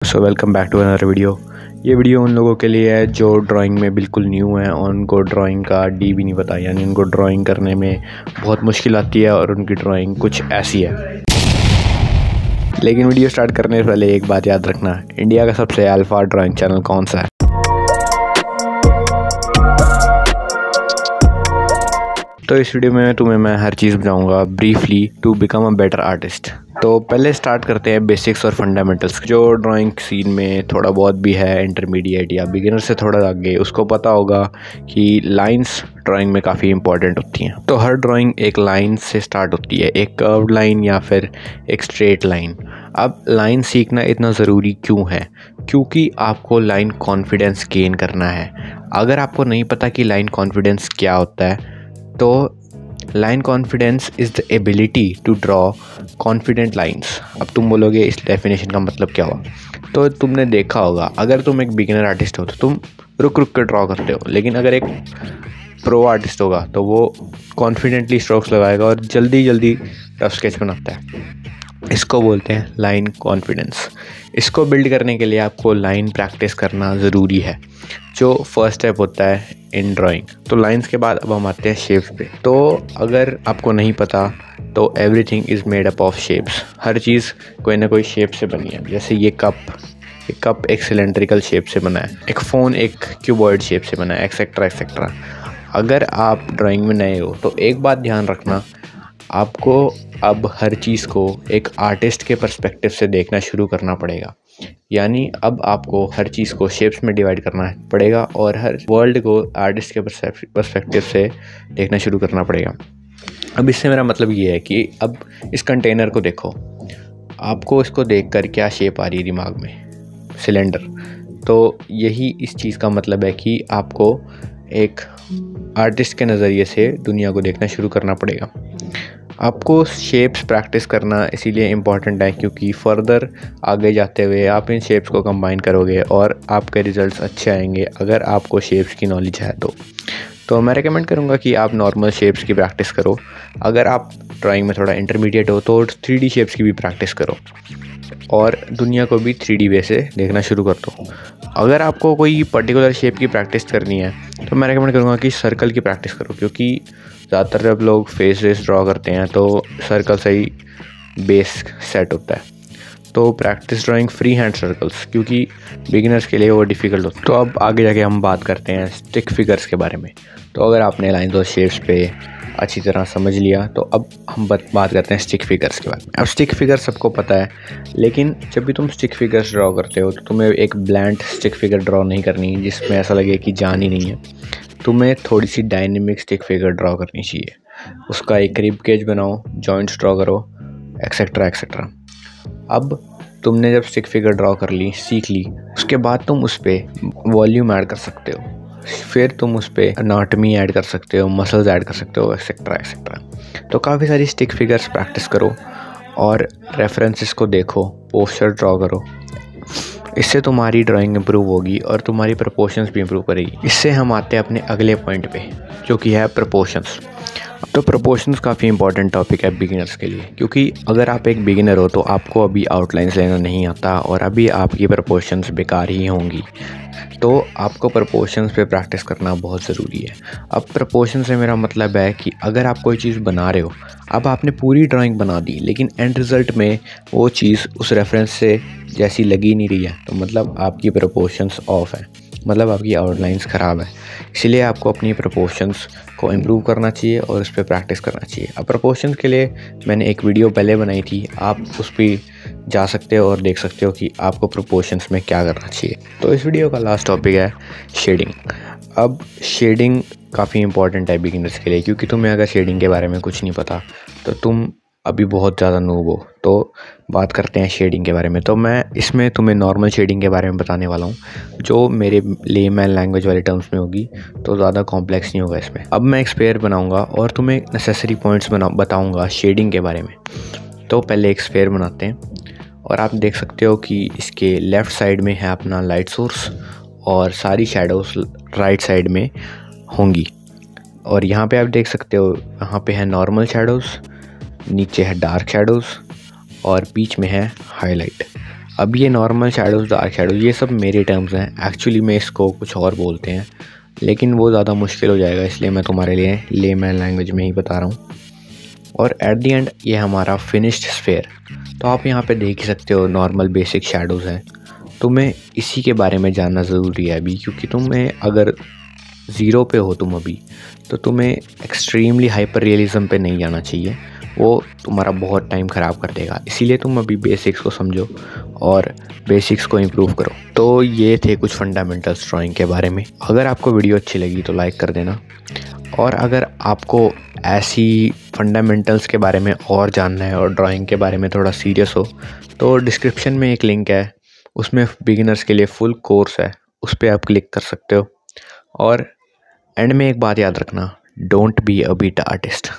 So welcome back to another video. ये video उन लोगों के लिए है जो ड्राइंग में बिल्कुल न्यू हैं और उनको ड्राइंग का डी भी नहीं पता, यानी उनको ड्राइंग करने में बहुत मुश्किल आती है और उनकी ड्राइंग कुछ ऐसी है। लेकिन वीडियो स्टार्ट करने से पहले एक बात याद रखना, इंडिया का सबसे अल्फा ड्राइंग चैनल कौन सा है? तो इस वीडियो में तुम्हें मैं हर चीज़ बताऊंगा briefly to become a better artist. तो पहले स्टार्ट करते हैं बेसिक्स और फंडामेंटल्स। जो ड्राइंग सीन में थोड़ा बहुत भी है इंटरमीडिएट या बिगिनर से थोड़ा आगे, उसको पता होगा कि लाइंस ड्राइंग में काफ़ी इंपॉर्टेंट होती हैं। तो हर ड्राइंग एक लाइन से स्टार्ट होती है, एक कर्व्ड लाइन या फिर एक स्ट्रेट लाइन। अब लाइन सीखना इतना ज़रूरी क्यों है? क्योंकि आपको लाइन कॉन्फिडेंस गेन करना है। अगर आपको नहीं पता कि लाइन कॉन्फिडेंस क्या होता है, तो line confidence is the ability to draw confident lines. अब तुम बोलोगे इस डेफिनेशन का मतलब क्या हुआ? तो तुमने देखा होगा, अगर तुम एक बिगिनर आर्टिस्ट हो तो तुम रुक रुक कर ड्रॉ करते हो, लेकिन अगर एक प्रो आर्टिस्ट होगा तो वो कॉन्फिडेंटली स्ट्रोक्स लगाएगा और जल्दी जल्दी रफ स्केच बनाता है। इसको बोलते हैं लाइन कॉन्फिडेंस। इसको बिल्ड करने के लिए आपको लाइन प्रैक्टिस करना ज़रूरी है, जो फर्स्ट स्टेप होता है इन ड्राइंग। तो लाइंस के बाद अब हम आते हैं शेप्स पे। तो अगर आपको नहीं पता तो everything is made up of shapes. हर चीज़ कोई ना कोई शेप से बनी है। जैसे ये कप एक सिलेंड्रिकल शेप से बना है, एक फ़ोन एक क्यूबॉइड शेप से बना है, एक्सेट्रा एक्सेट्रा। अगर आप ड्राइंग में नए हो तो एक बात ध्यान रखना, आपको अब हर चीज़ को एक आर्टिस्ट के पर्सपेक्टिव से देखना शुरू करना पड़ेगा। यानी अब आपको हर चीज़ को शेप्स में डिवाइड करना पड़ेगा और हर वर्ल्ड को आर्टिस्ट के पर्सपेक्टिव से देखना शुरू करना पड़ेगा। अब इससे मेरा मतलब ये है कि अब इस कंटेनर को देखो, आपको इसको देखकर क्या शेप आ रही है दिमाग में? सिलेंडर। तो यही इस चीज़ का मतलब है कि आपको एक आर्टिस्ट के नज़रिए से दुनिया को देखना शुरू करना पड़ेगा। आपको शेप्स प्रैक्टिस करना इसीलिए इम्पॉर्टेंट है क्योंकि फर्दर आगे जाते हुए आप इन शेप्स को कंबाइन करोगे और आपके रिजल्ट्स अच्छे आएंगे अगर आपको शेप्स की नॉलेज है तो मैं रेकमेंड करूँगा कि आप नॉर्मल शेप्स की प्रैक्टिस करो। अगर आप ड्राइंग में थोड़ा इंटरमीडिएट हो तो 3D शेप्स की भी प्रैक्टिस करो और दुनिया को भी 3D वे से देखना शुरू कर दो। अगर आपको कोई पर्टिकुलर शेप की प्रैक्टिस करनी है तो मैं रेकमेंड करूँगा कि सर्कल की प्रैक्टिस करो, क्योंकि ज़्यादातर जब लोग फेस वेस ड्रॉ करते हैं तो सर्कल से ही बेस सेट होता है। तो practice drawing free hand circles, क्योंकि बिगिनर्स के लिए वो डिफ़िकल्ट होता है। तो अब आगे जाके हम बात करते हैं स्टिक फिगर्स के बारे में। तो अगर आपने लाइंस और शेप्स पे अच्छी तरह समझ लिया तो अब हम बात करते हैं स्टिक फिगर्स के बारे में। अब स्टिक फिगर सबको पता है, लेकिन जब भी तुम स्टिक फिगर्स ड्रॉ करते हो तो तुम्हें एक ब्लैंक स्टिक फिगर ड्रॉ नहीं करनी जिसमें ऐसा लगे कि जान ही नहीं है। तुम्हें थोड़ी सी डायनेमिक स्टिक फिगर ड्रॉ करनी चाहिए। उसका एक रिब केज बनाओ, जॉइंट्स ड्रॉ करो, एक्सेट्रा एक्सेट्रा। अब तुमने जब स्टिक फिगर ड्रॉ कर ली, सीख ली, उसके बाद तुम उस पर वॉल्यूम ऐड कर सकते हो, फिर तुम उस पर अनाटमी ऐड कर सकते हो, मसल्स ऐड कर सकते हो, एक्सेट्रा एक्सेट्रा। तो काफ़ी सारी स्टिक फिगर्स प्रैक्टिस करो और रेफरेंसेस को देखो, पोस्टर ड्रॉ करो। इससे तुम्हारी ड्राइंग इंप्रूव होगी और तुम्हारी प्रपोर्शंस भी इंप्रूव करेगी। इससे हम आते हैं अपने अगले पॉइंट पे, जो कि है प्रपोर्शंस। तो प्रपोर्शंस काफ़ी इंपॉर्टेंट टॉपिक है बिगिनर्स के लिए, क्योंकि अगर आप एक बिगिनर हो तो आपको अभी आउटलाइंस लेना नहीं आता और अभी आपकी प्रपोर्शंस बेकार ही होंगी। तो आपको प्रपोर्शंस पे प्रैक्टिस करना बहुत ज़रूरी है। अब प्रपोर्शन से मेरा मतलब है कि अगर आप कोई चीज़ बना रहे हो, अब आपने पूरी ड्राइंग बना दी लेकिन एंड रिज़ल्ट में वो चीज़ उस रेफरेंस से जैसी लगी नहीं रही है, तो मतलब आपकी प्रपोर्शंस ऑफ है, मतलब आपकी आउटलाइंस ख़राब है। इसलिए आपको अपनी प्रपोर्शंस को इम्प्रूव करना चाहिए और उस पर प्रैक्टिस करना चाहिए। अब प्रपोर्शंस के लिए मैंने एक वीडियो पहले बनाई थी, आप उस पर जा सकते हो और देख सकते हो कि आपको प्रपोर्शंस में क्या करना चाहिए। तो इस वीडियो का लास्ट टॉपिक है शेडिंग। अब शेडिंग काफ़ी इंपॉर्टेंट है बिगिनर्स के लिए, क्योंकि तुम्हें अगर शेडिंग के बारे में कुछ नहीं पता तो तुम अभी बहुत ज़्यादा नूब हो। तो बात करते हैं शेडिंग के बारे में। तो मैं इसमें तुम्हें नॉर्मल शेडिंग के बारे में बताने वाला हूँ, जो मेरे लेमैन लैंग्वेज वाले टर्म्स में होगी, तो ज़्यादा कॉम्प्लेक्स नहीं होगा इसमें। अब मैं एक स्फेयर बनाऊँगा और तुम्हें नेसेसरी पॉइंट्स बताऊँगा शेडिंग के बारे में। तो पहले एक स्फेयर बनाते हैं और आप देख सकते हो कि इसके लेफ़्ट साइड में है अपना लाइट सोर्स और सारी शैडोज़ राइट साइड में होंगी। और यहाँ पे आप देख सकते हो, यहाँ पे है नॉर्मल शैडोज़, नीचे है डार्क शैडोज़ और बीच में है हाईलाइट। अब ये नॉर्मल शेडोज़, डार्क शेडोज़, ये सब मेरे टर्म्स हैं। एक्चुअली में इसको कुछ और बोलते हैं, लेकिन वो ज़्यादा मुश्किल हो जाएगा, इसलिए मैं तुम्हारे लिए लेमैन लैंग्वेज में ही बता रहा हूँ। और एट द एंड ये हमारा फिनिश्ड स्फेयर। तो आप यहाँ पे देख ही सकते हो नॉर्मल बेसिक शेडोज़ हैं। तुम्हें इसी के बारे में जानना ज़रूरी है अभी, क्योंकि तुम्हें अगर ज़ीरो पे हो तुम अभी, तो तुम्हें एक्सट्रीमली हाइपर रियलिज़म पे नहीं जाना चाहिए, वो तुम्हारा बहुत टाइम ख़राब कर देगा। इसीलिए तुम अभी बेसिक्स को समझो और बेसिक्स को इम्प्रूव करो। तो ये थे कुछ फंडामेंटल्स ड्राइंग के बारे में। अगर आपको वीडियो अच्छी लगी तो लाइक कर देना, और अगर आपको ऐसी फंडामेंटल्स के बारे में और जानना है और ड्राइंग के बारे में थोड़ा सीरियस हो, तो डिस्क्रिप्शन में एक लिंक है, उसमें बिगिनर्स के लिए फुल कोर्स है, उस पर आप क्लिक कर सकते हो। और एंड में एक बात याद रखना, don't be a beta artist.